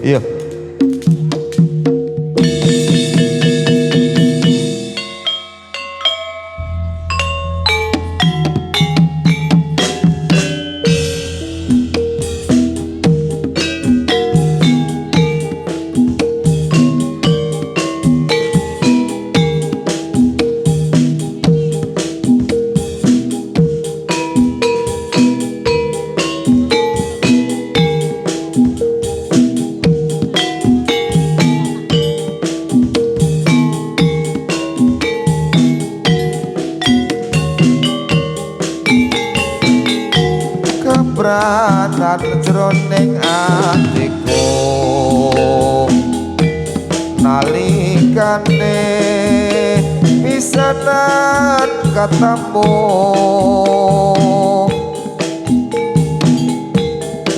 Iya. Keberatan jroning atiku nalikane pisanan ketemu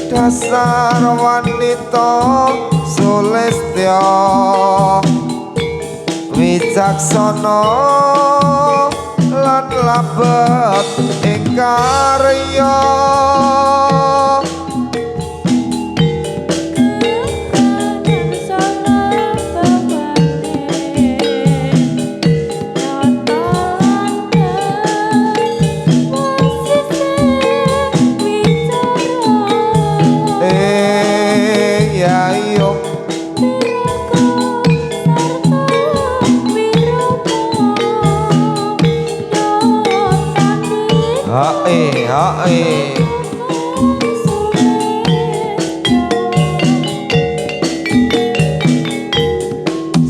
dasar wanita sulistya wicaksana lan labet ing karya hae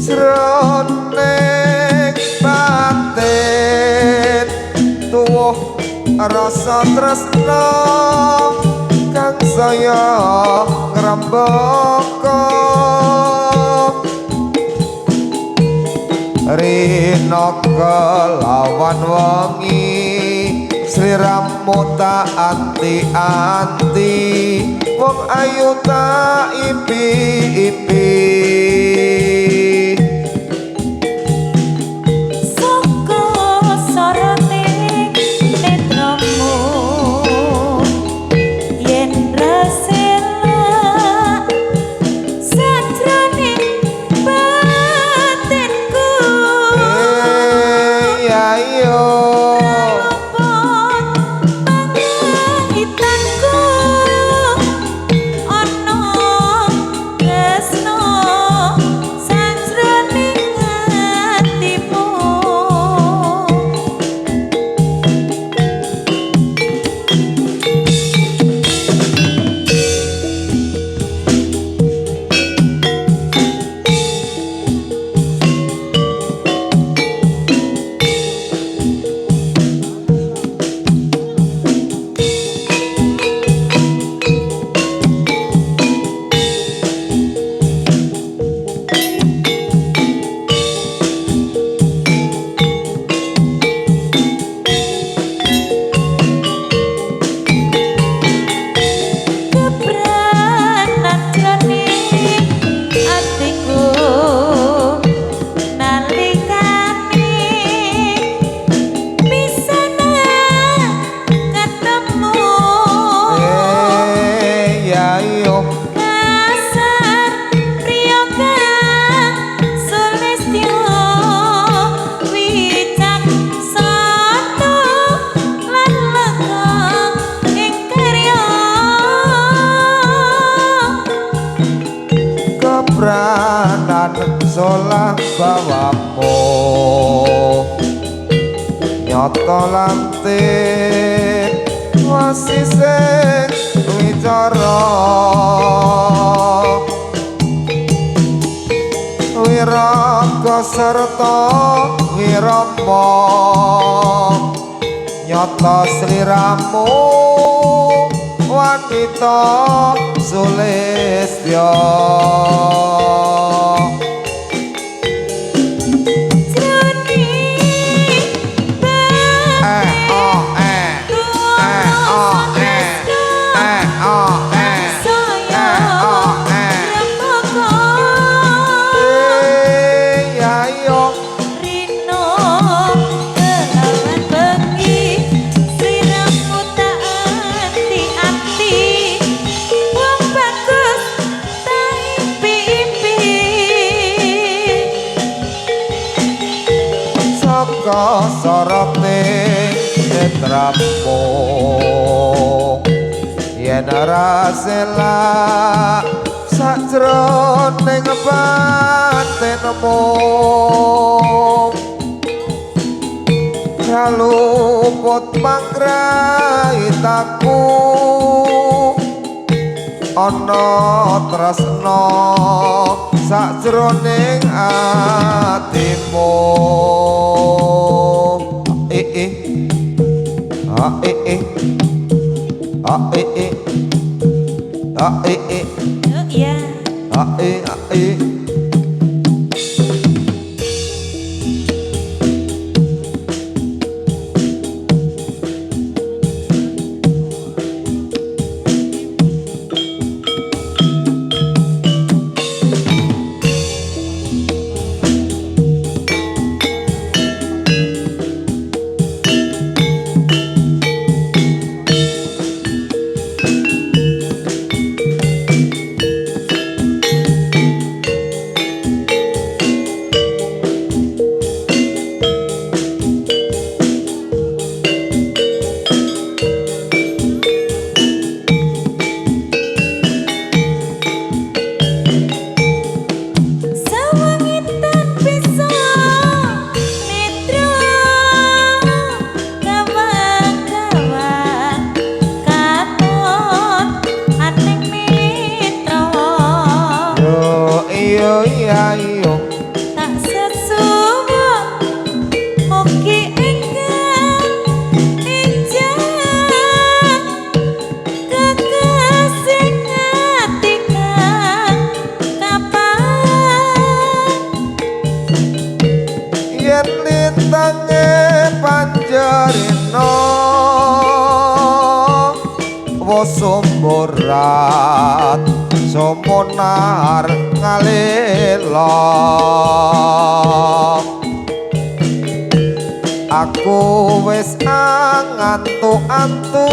sroning batin tuwuh rasa tresna kang saya ngrembaka rina kelawan wengi sliramu tak anti-anti wong ayu tak ipi-ipi saka soroti netramu yen resela sajroning batinku ayo solah bawamu nyata lantik wasising wicara wiraga sarta wirama nyata sliramu wanita sulistya sorote netramu yen rasela sajroning batinmu kaluput panggraitaku ana tresna sajroning atimu Sumburat sumunar ngalela aku wis angantu-antu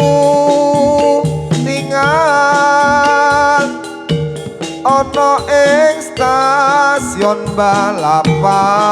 tinggal ana ing stasiun balapan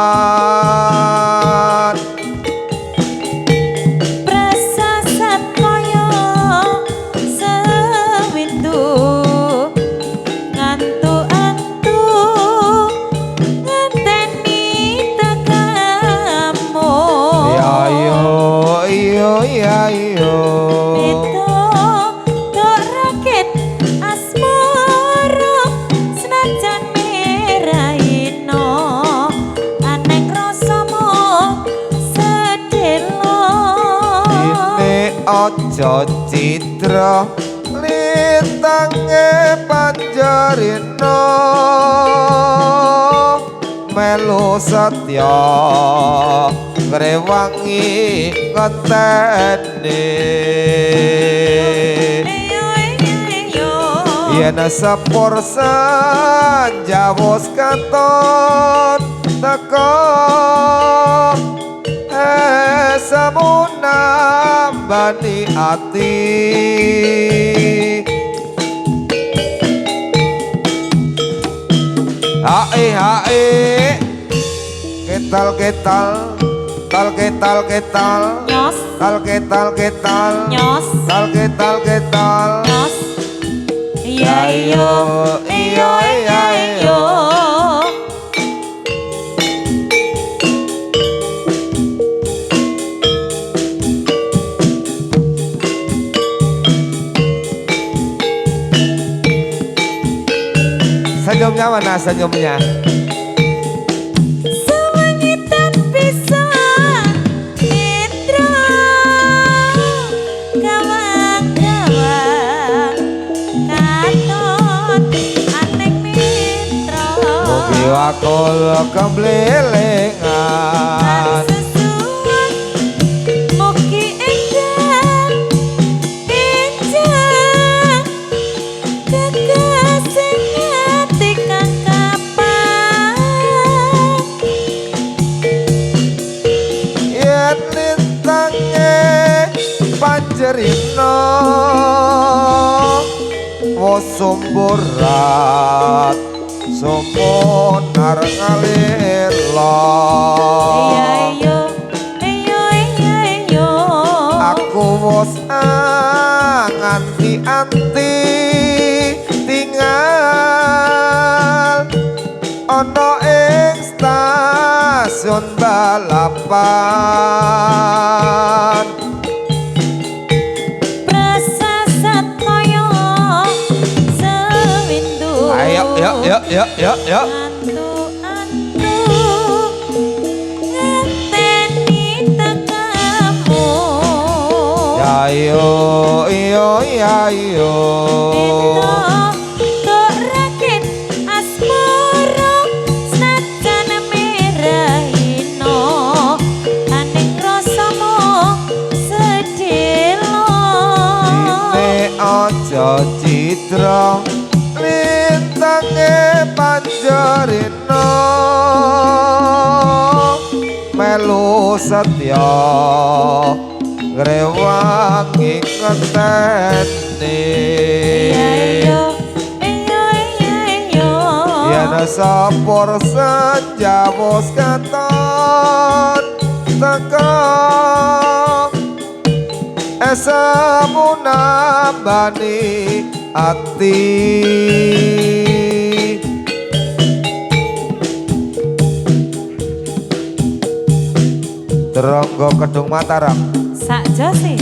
aja citra litange panjarina melu setya ngrewangi ngeteni yen sepur sanjawos katon teka samuna bani ati hae ketal nyos nyos nyos iya iyo senyumnya mana senyumnya? Sewengitan pisan mitra gawang-gawang katon aneh mitra Mugi wakul kemblelengan sesuai mugi enjang enjang kekasih ngati kang kapan yen lintange panjerina wos sumburat sumunar ngalir iya iyo aku wos nganti-anti tinggal ana ing stasiun balapan prasasat kaya sewindu ayo antu-antu ngenteni tekamu ayo Ento tok rakit asmara senajan merahino aning rasamu sedelo Dine aja citra lintange panjerina melu setya ngrewangi ngenteni iyo yen sapur sejawos katon teka esamu nambani ati Teronggo Kedung Mataram sakja sih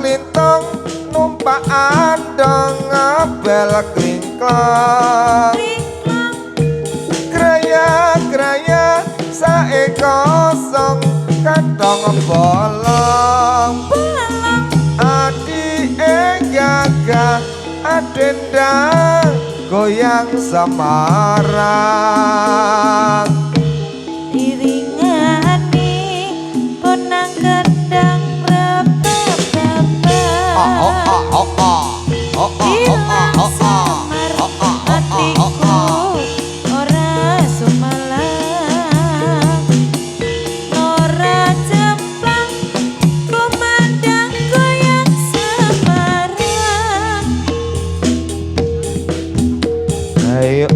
Klintang numpak andang ngabel klingklang Graya-graya sae kosong kadang bolong Adi gagah adendang goyang samarang iringani konang kendang ilang samar hatiku ora sumalang ora jemplang kumandang goyang semarang Ayo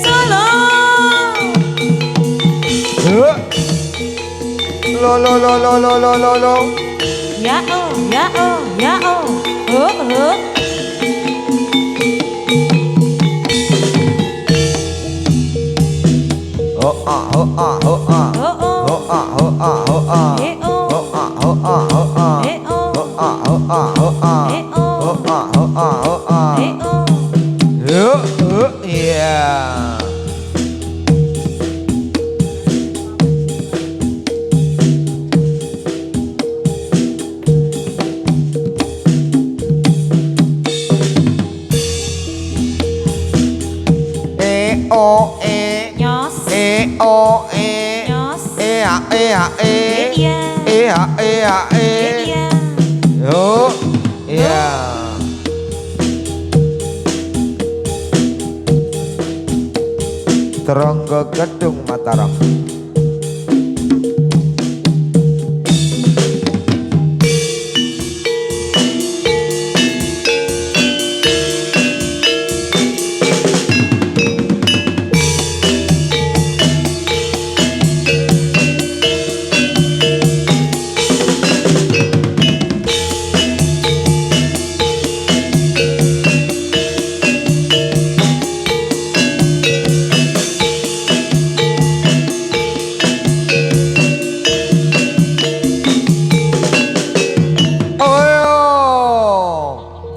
Solo Lo ya oh o e Nyos. e o e Nyos. a e a e Iya. a e a e Iya. yo ya Teronggo Gedung Mataram.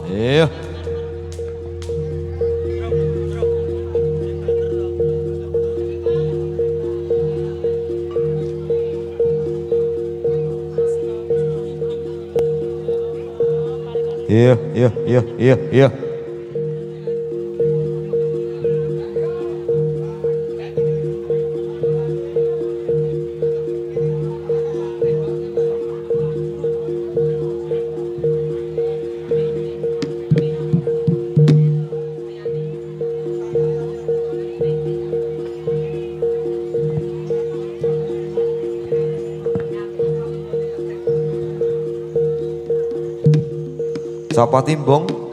Iya. Iya, iya, iya, iya, iya. Sapa timbung?